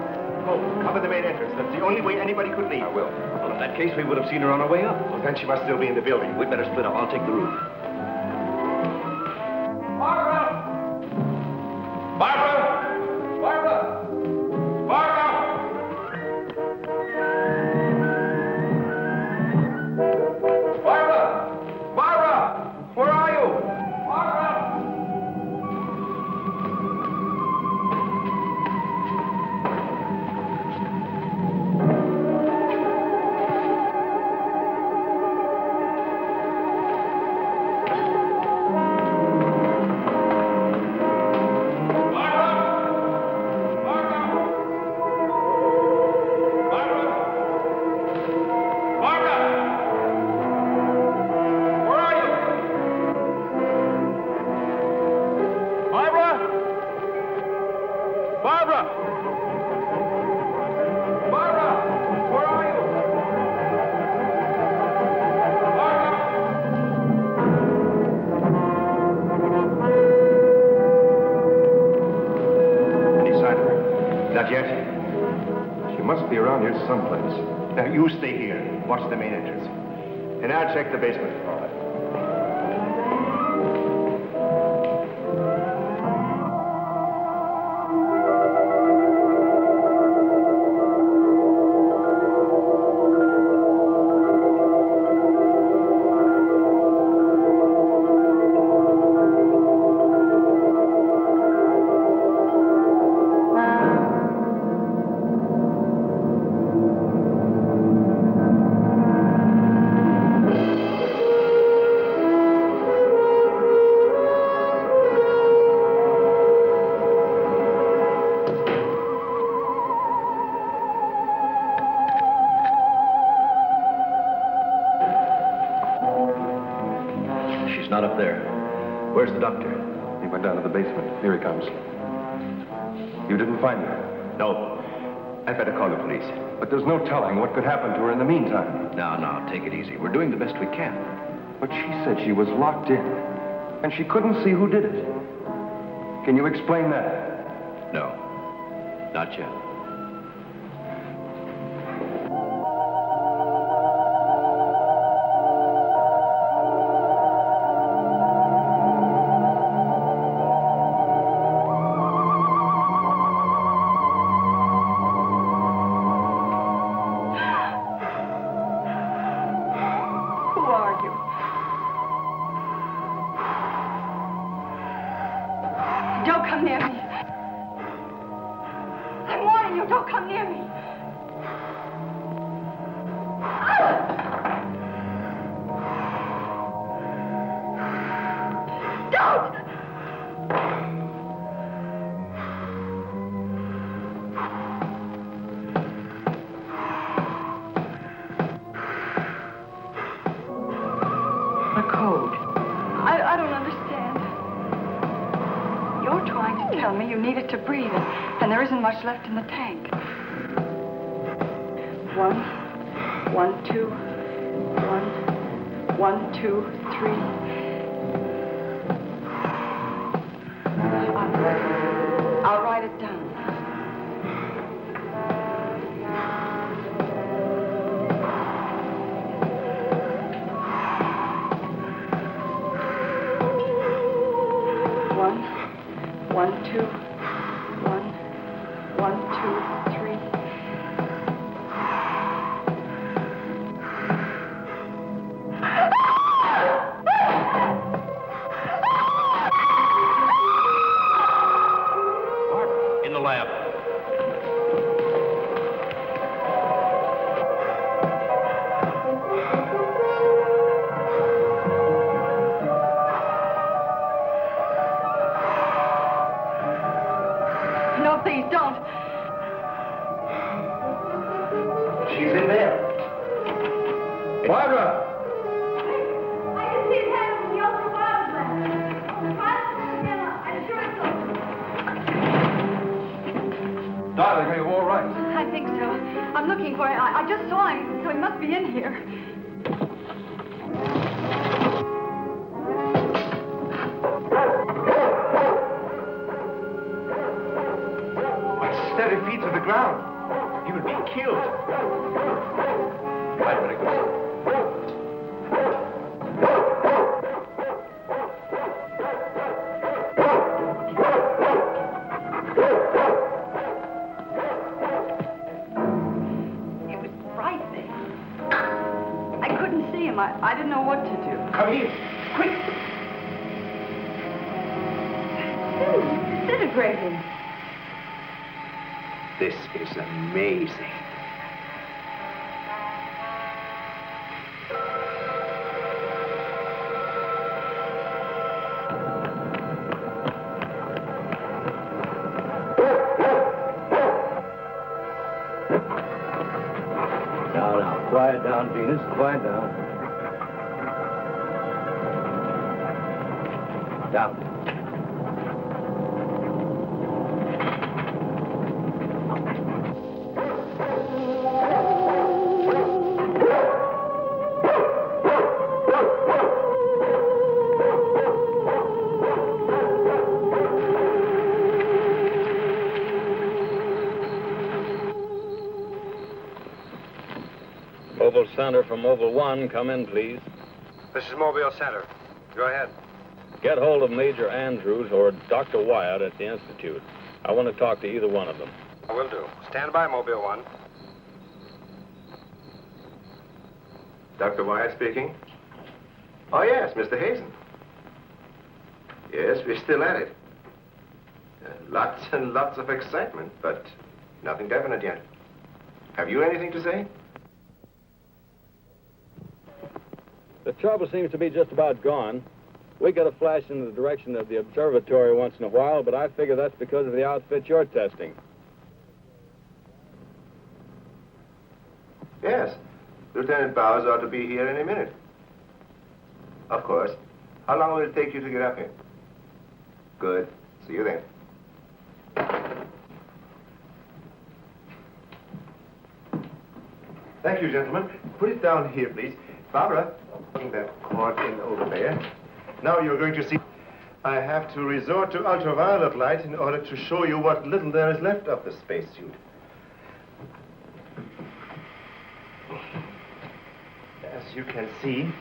Oh, cover the main entrance. That's the only way anybody could leave. I will. Well, in that case, we would have seen her on our way up. Well, then she must still be in the building. We'd better split up. I'll take the roof. Barbara! Barbara! Barbara! Barbara! Barbara! Barbara! Where are you? Barbara! Not yet? She must be around here someplace. Now, you stay here. Watch the main entrance. And I'll check the basement. All right. abductor? He went down to the basement. Here he comes. You didn't find her? No. I'd better call the police. But there's no telling what could happen to her in the meantime. Now, take it easy. We're doing the best we can. But she said she was locked in, and she couldn't see who did it. Can you explain that? No, not yet. Don't come near me. I'm warning you, don't come near me. Don't! The code. I don't understand. You're trying to tell me you need it to breathe, and there isn't much left in the tank. 1, 1, 2, 1, 1, 2, 3. I'll write it down. One, two, 1, 1, 2, 3. In the lab. No, please don't. She's in there. Barbara! I can see his hand from the ultraviolet lens. I'm sure it's Darling, are you all right? I think so. I'm looking for him. I just saw him, so he must be in here. Steady feet to the ground. He will be killed. I'd better go. It was frightening. I couldn't see him. I didn't know what to do. Come here. Quick. Disintegrating. This is amazing. Now, quiet down, Venus. Quiet down. Down. Mobile Center from Mobile 1, come in, please. This is Mobile Center. Go ahead. Get hold of Major Andrews or Dr. Wyatt at the Institute. I want to talk to either one of them. I will do. Stand by, Mobile 1. Dr. Wyatt speaking. Oh, yes, Mr. Hazen. Yes, we're still at it. Lots and lots of excitement, but nothing definite yet. Have you anything to say? The trouble seems to be just about gone. We get a flash in the direction of the observatory once in a while, but I figure that's because of the outfit you're testing. Yes. Lieutenant Bowers ought to be here any minute. Of course. How long will it take you to get up here? Good. See you then. Thank you, gentlemen. Put it down here, please. Barbara, bring that cord in over there. Now you're going to see... I have to resort to ultraviolet light in order to show you what little there is left of the spacesuit. As you can see,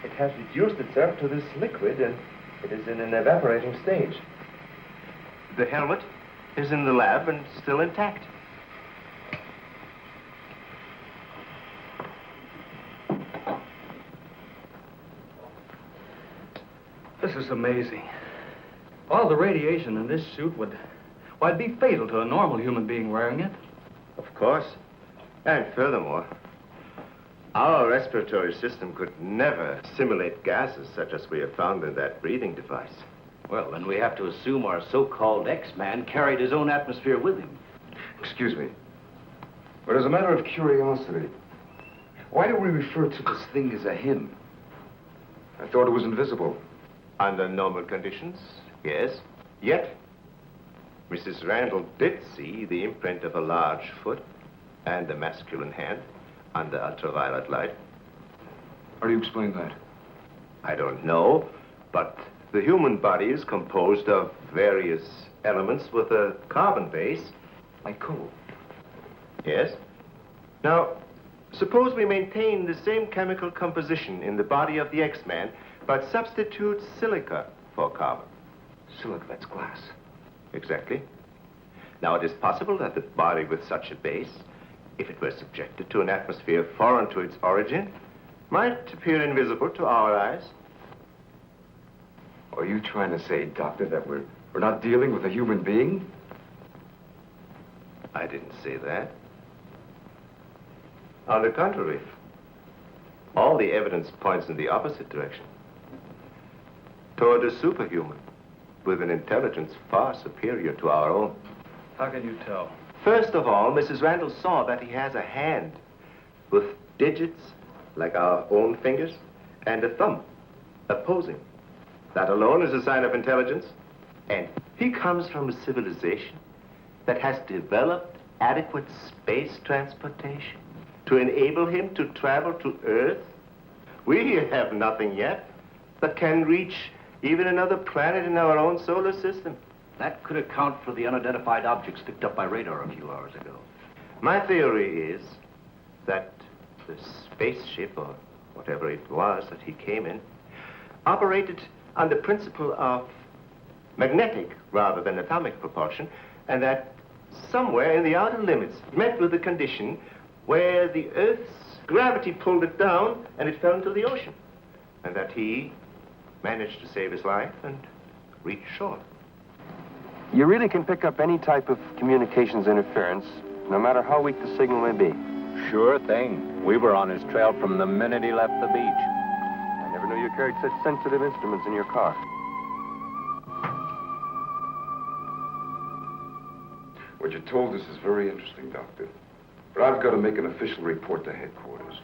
it has reduced itself to this liquid, and it is in an evaporating stage. The helmet is in the lab and still intact. This is amazing. All the radiation in this suit would, well, it'd be fatal to a normal human being wearing it. Of course. And furthermore, our respiratory system could never simulate gases such as we have found in that breathing device. Well, then we have to assume our so-called X-Man carried his own atmosphere with him. Excuse me, but as a matter of curiosity, why do we refer to this thing as a him? I thought it was invisible. Under normal conditions, yes. Yet, Mrs. Randall did see the imprint of a large foot and a masculine hand under ultraviolet light. How do you explain that? I don't know, but the human body is composed of various elements with a carbon base. Like coal? Yes. Now, suppose we maintain the same chemical composition in the body of the X-Man, but substitute silica for carbon. Silica, that's glass. Exactly. Now, it is possible that the body with such a base, if it were subjected to an atmosphere foreign to its origin, might appear invisible to our eyes. Are you trying to say, Doctor, that we're not dealing with a human being? I didn't say that. On the contrary, all the evidence points in the opposite direction. Toward a superhuman with an intelligence far superior to our own. How can you tell? First of all, Mrs. Randall saw that he has a hand with digits like our own fingers and a thumb opposing. That alone is a sign of intelligence. And he comes from a civilization that has developed adequate space transportation to enable him to travel to Earth. We have nothing yet that can reach even another planet in our own solar system. That could account for the unidentified objects picked up by radar a few hours ago. My theory is that the spaceship, or whatever it was that he came in, operated on the principle of magnetic rather than atomic propulsion, and that somewhere in the outer limits met with a condition where the Earth's gravity pulled it down and it fell into the ocean, and that he managed to save his life and reach shore. You really can pick up any type of communications interference, no matter how weak the signal may be. Sure thing. We were on his trail from the minute he left the beach. I never knew you carried such sensitive instruments in your car. What you told us is very interesting, Doctor. But I've got to make an official report to headquarters.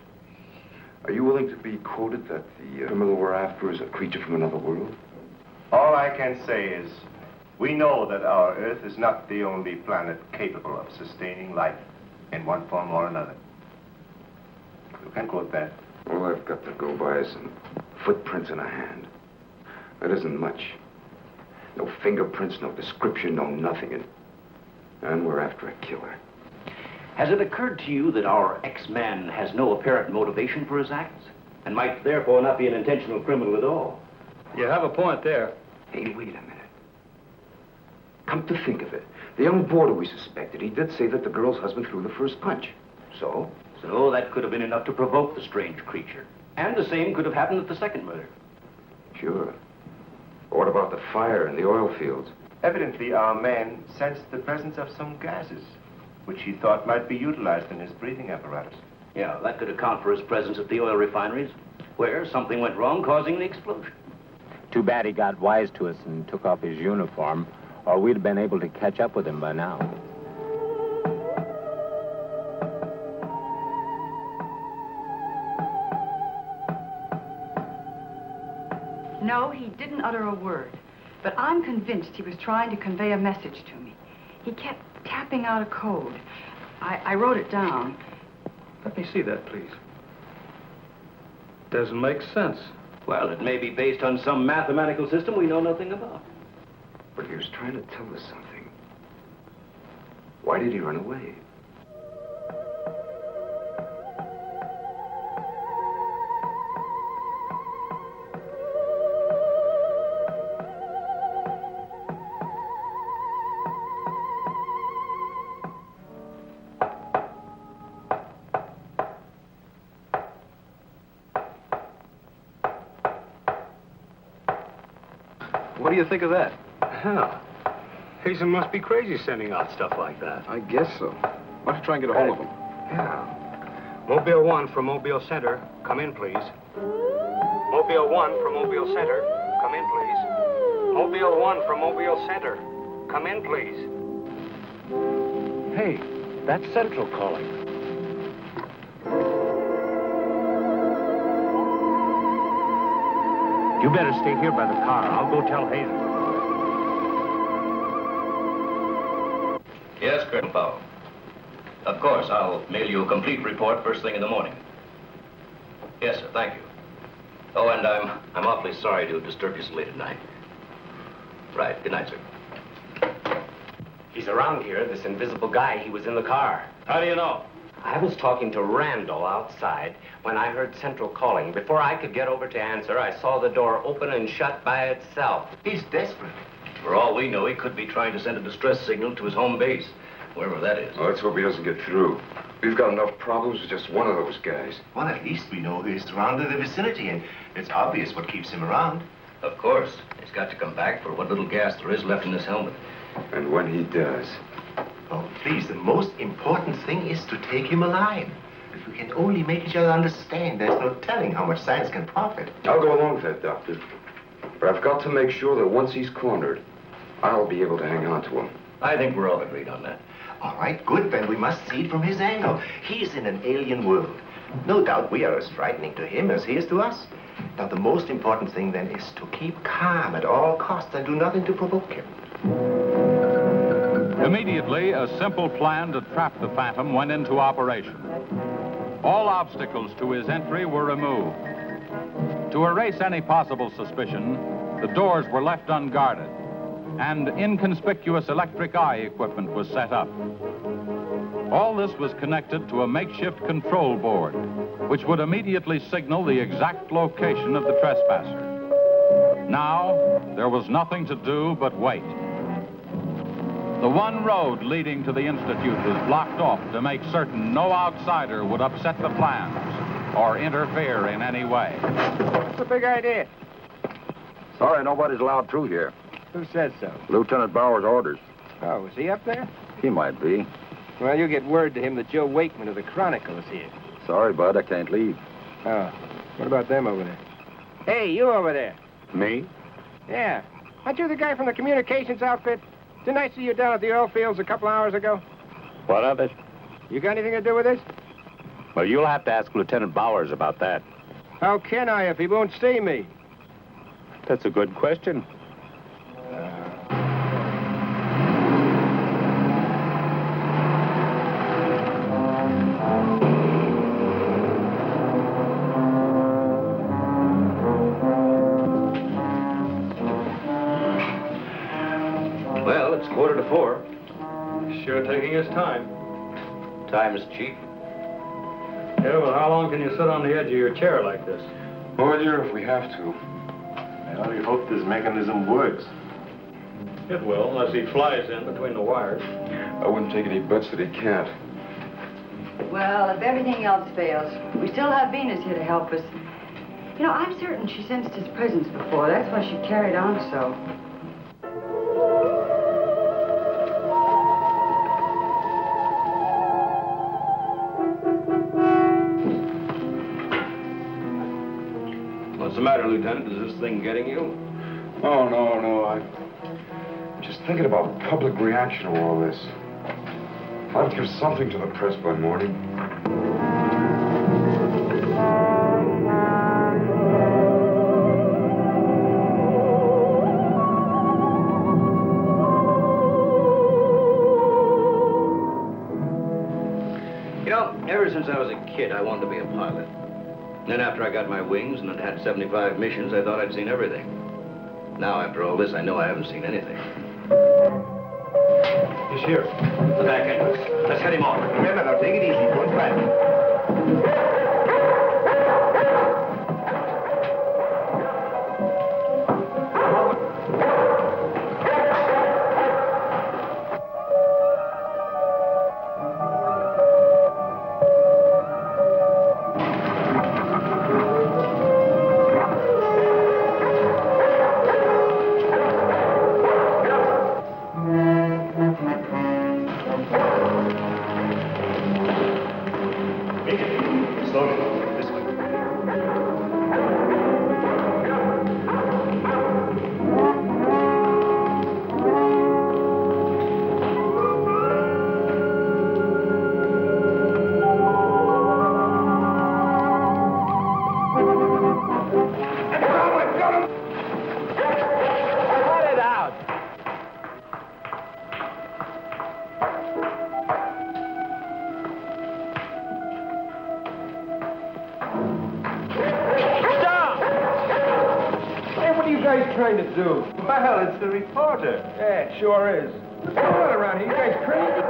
Are you willing to be quoted that the criminal we're after is a creature from another world? All I can say is, we know that our Earth is not the only planet capable of sustaining life in one form or another. You can quote that. All I've got to go by is some footprints in a hand. That isn't much. No fingerprints, no description, no nothing. And we're after a killer. Has it occurred to you that our X-Man has no apparent motivation for his acts, and might therefore not be an intentional criminal at all? You have a point there. Hey, wait a minute. Come to think of it, the young boarder we suspected, he did say that the girl's husband threw the first punch. So? So that could have been enough to provoke the strange creature. And the same could have happened at the second murder. Sure. But what about the fire in the oil fields? Evidently, our man sensed the presence of some gases, which he thought might be utilized in his breathing apparatus. Yeah, that could account for his presence at the oil refineries, where something went wrong, causing the explosion. Too bad he got wise to us and took off his uniform, or we'd have been able to catch up with him by now. No, he didn't utter a word. But I'm convinced he was trying to convey a message to me. He kept tapping out a code. I wrote it down. Let me see that, please. Doesn't make sense. Well, it may be based on some mathematical system we know nothing about. But he was trying to tell us something. Why did he run away? What do you think of that? Hell, Hazen must be crazy sending out stuff like that. I guess so. Why don't you try and get a hold of him? Yeah. Mobile 1 from Mobile Center. Come in, please. Mobile 1 from Mobile Center. Come in, please. Mobile 1 from Mobile Center. Come in, please. Hey, that's Central calling. You better stay here by the car. I'll go tell Hazen. Yes, Colonel Powell. Of course, I'll mail you a complete report first thing in the morning. Yes, sir, thank you. Oh, and I'm awfully sorry to disturb you so late at night. Right, good night, sir. He's around here, this invisible guy. He was in the car. How do you know? I was talking to Randall outside when I heard Central calling. Before I could get over to answer, I saw the door open and shut by itself. He's desperate. For all we know, he could be trying to send a distress signal to his home base, wherever that is. Well, let's hope he doesn't get through. We've got enough problems with just one of those guys. Well, at least we know who's around in the vicinity, and it's obvious what keeps him around. Of course. He's got to come back for what little gas there is left in his helmet. And when he does... Oh, please, the most important thing is to take him alive. If we can only make each other understand, there's no telling how much science can profit. I'll go along with that, Doctor. But I've got to make sure that once he's cornered, I'll be able to hang on to him. I think we're all agreed on that. All right, good, then we must see it from his angle. He's in an alien world. No doubt we are as frightening to him as he is to us. Now, the most important thing, then, is to keep calm at all costs and do nothing to provoke him. Immediately, a simple plan to trap the Phantom went into operation. All obstacles to his entry were removed. To erase any possible suspicion, the doors were left unguarded, and inconspicuous electric eye equipment was set up. All this was connected to a makeshift control board, which would immediately signal the exact location of the trespasser. Now, there was nothing to do but wait. The one road leading to the Institute was blocked off to make certain no outsider would upset the plans or interfere in any way. What's the big idea? Sorry, nobody's allowed through here. Who says so? Lieutenant Bauer's orders. Oh, is he up there? He might be. Well, you get word to him that Joe Wakeman of the Chronicle is here. Sorry, bud, I can't leave. Oh, what about them over there? Hey, you over there. Me? Yeah. Aren't you the guy from the communications outfit? Didn't I see you down at the oil fields a couple hours ago? What of it? You got anything to do with this? Well, you'll have to ask Lieutenant Bowers about that. How can I if he won't see me? That's a good question. Well, it's 3:45. Sure taking his time. Time is cheap. Yeah, well, how long can you sit on the edge of your chair like this? Well, dear, if we have to. I only hope this mechanism works. It will, unless he flies in between the wires. I wouldn't take any bets that he can't. Well, if everything else fails, we still have Venus here to help us. You know, I'm certain she sensed his presence before. That's why she carried on so. What's the matter, Lieutenant? Is this thing getting you? Oh, no. I'm just thinking about public reaction to all this. I'll give something to the press by morning. Ever since I was a kid, I wanted to be a pilot. Then after I got my wings and had had 75 missions, I thought I'd seen everything. Now, after all this, I know I haven't seen anything. He's here. The back entrance. Let's head him off. Remember, now, take it easy. Don't panic. Trying to do? Well, it's the reporter. Yeah, it sure is. What's going on around here? You guys crazy?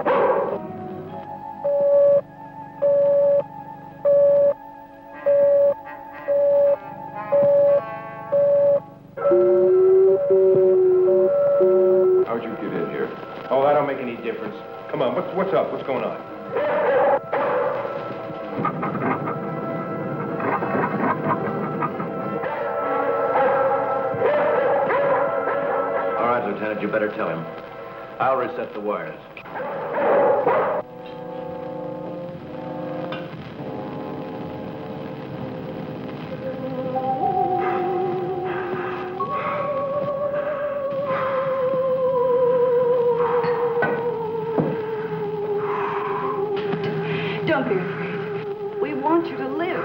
How'd you get in here? Oh, that don't make any difference. Come on, what's up? What's going on? Lieutenant, you better tell him. I'll reset the wires. Don't be afraid. We want you to live.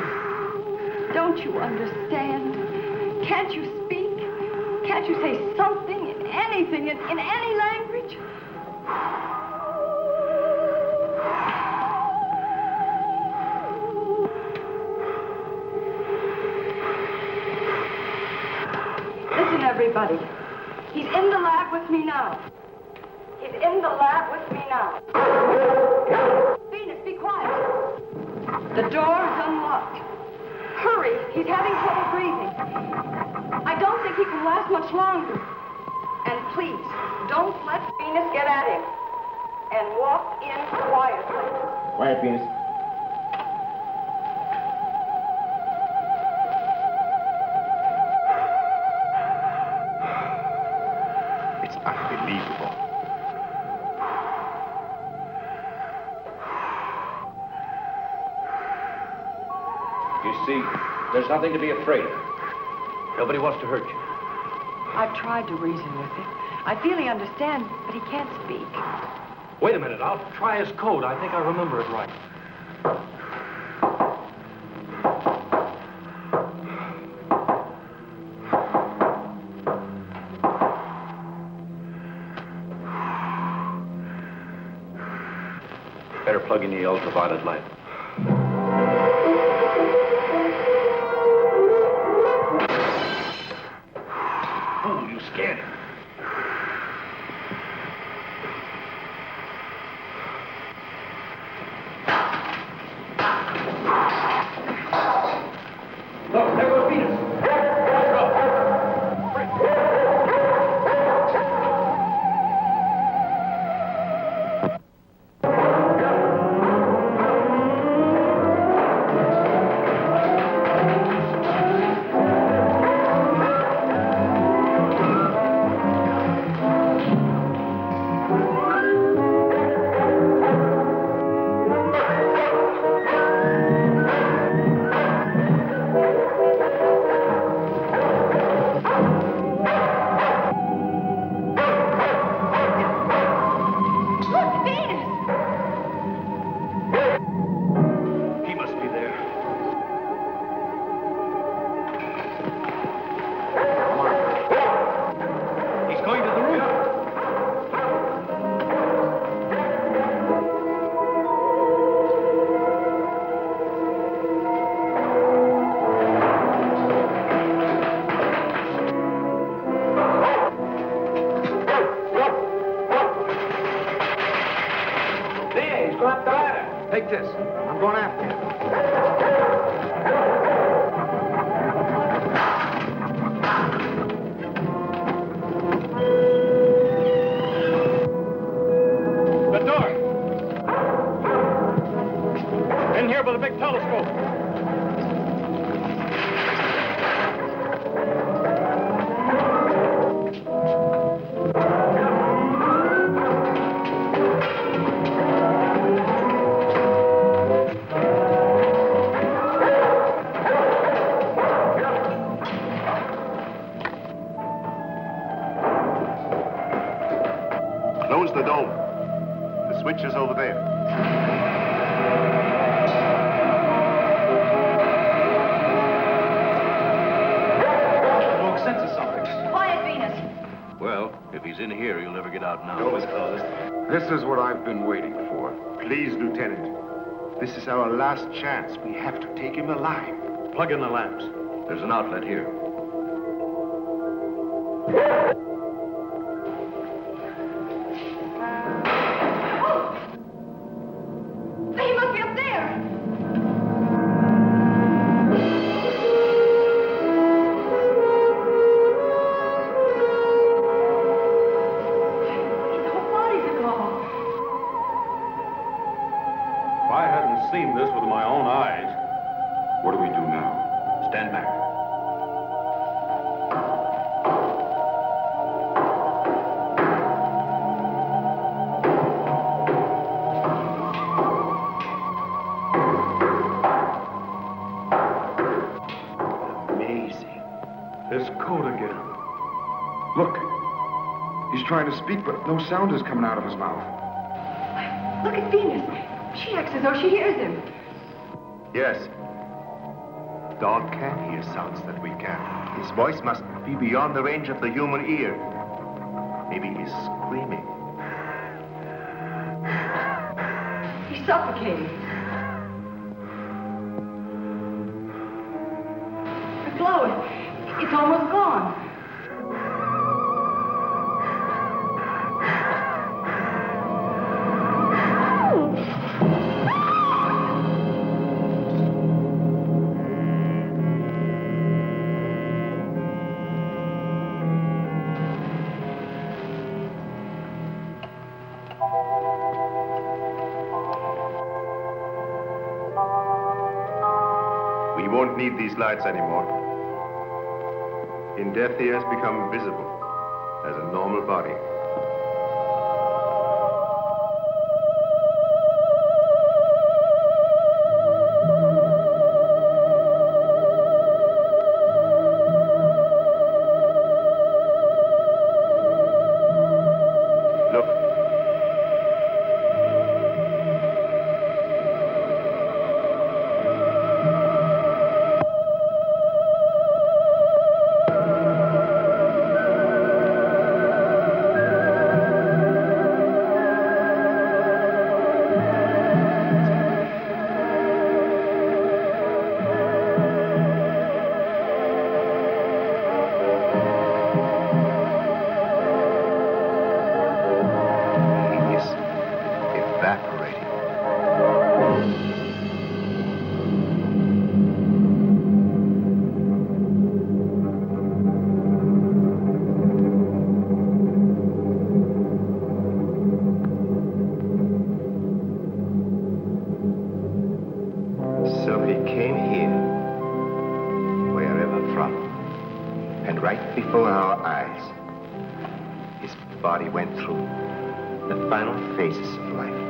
Don't you understand? Can't you speak? Can't you say something? Anything in any language? Listen, everybody. He's in the lab with me now. He's in the lab with me now. Venus, be quiet. The door is unlocked. Hurry, he's having trouble breathing. I don't think he can last much longer. And please, don't let Venus get at him. And walk in quietly. Quiet, Venus. It's unbelievable. You see, there's nothing to be afraid of. Nobody wants to hurt you. I've tried to reason with him. I feel he understands, but he can't speak. Wait a minute, I'll try his code. I think I remember it right. Better plug in the ultraviolet light. Oh, you scared him. Look, there goes Venus. go up the ladder. Take this. I'm going after you. The door. In here with a big telescope. Close the dome. The switch is over there. Wrong sense of something. Quiet, Venus. Well, if he's in here, he'll never get out now. Door is closed. This is what I've been waiting for. Please, Lieutenant. This is our last chance. We have to take him alive. Plug in the lamps. There's an outlet here. He must be up there. His whole body's gone. If I hadn't seen this with my own eyes. What do we do now? Stand back. Amazing. There's code again. Look. He's trying to speak, but no sound is coming out of his mouth. Look at Venus. She acts as though she hears him. Yes. Dog can hear sounds that we can. His voice must be beyond the range of the human ear. Maybe he's screaming. He's suffocating. The glow, it's almost gone. We won't need these lights anymore. In death, he has become visible as a normal body. Look. So he came here, wherever from, and right before our eyes, his body went through the final phases of life.